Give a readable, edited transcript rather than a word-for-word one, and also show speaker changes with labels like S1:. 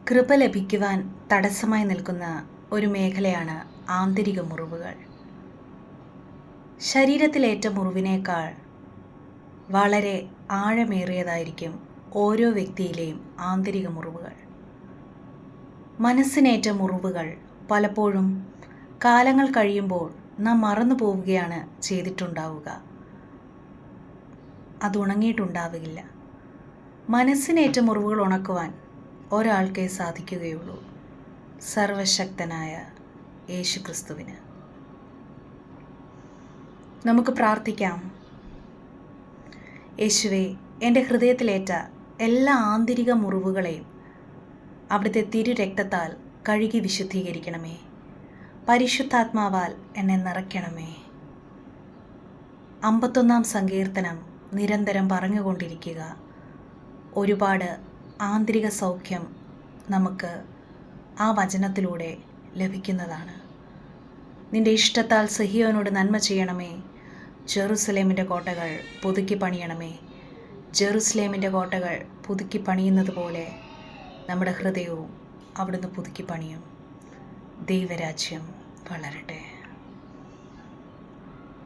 S1: കൃപ ലഭിക്കുവാൻ തടസ്സമായി നിൽക്കുന്ന ഒരു മേഖലയാണ് ആന്തരിക മുറിവുകൾ. ശരീരത്തിലേറ്റ മുറിവിനേക്കാൾ വളരെ ആഴമേറിയതായിരിക്കും ഓരോ വ്യക്തിയിലെയും ആന്തരിക മുറിവുകൾ. മനസ്സിനേറ്റ മുറിവുകൾ പലപ്പോഴും കാലങ്ങൾ കഴിയുമ്പോൾ നാം മറന്നു പോവുകയാണ് ചെയ്തിട്ടുണ്ടാവുക. അത് ഉണങ്ങിയിട്ടുണ്ടാവുകയില്ല. മനസ്സിനേറ്റ മുറിവുകൾ ഉണക്കുവാൻ ഒരാൾക്കേ സാധിക്കുകയുള്ളൂ, സർവശക്തനായ യേശുക്രിസ്തുവിന്. നമുക്ക് പ്രാർത്ഥിക്കാം. യേശുവേ, എൻ്റെ ഹൃദയത്തിലേറ്റ എല്ലാ ആന്തരിക മുറിവുകളെയും അവിടുത്തെ തിരുരക്തത്താൽ കഴുകി വിശുദ്ധീകരിക്കണമേ. പരിശുദ്ധാത്മാവാൽ എന്നെ നിറയ്ക്കണമേ. 51 സങ്കീർത്തനം നിരന്തരം പറഞ്ഞുകൊണ്ടിരിക്കുക. ഒരുപാട് ആന്തരിക സൗഖ്യം നമുക്ക് ആ വചനത്തിലൂടെ ലഭിക്കുന്നതാണ്. നിന്റെ ഇഷ്ടത്താൽ സിഹിയോനോട് നന്മ ചെയ്യണമേ. ജെറുസലേമിൻ്റെ കോട്ടകൾ പുതുക്കി പണിയണമേ. ജെറുസലേമിൻ്റെ കോട്ടകൾ പുതുക്കി പണിയുന്നത് പോലെ നമ്മുടെ ഹൃദയവും അവിടുന്ന് പുതുക്കി പണിയും. ദൈവരാജ്യം വളരട്ടെ.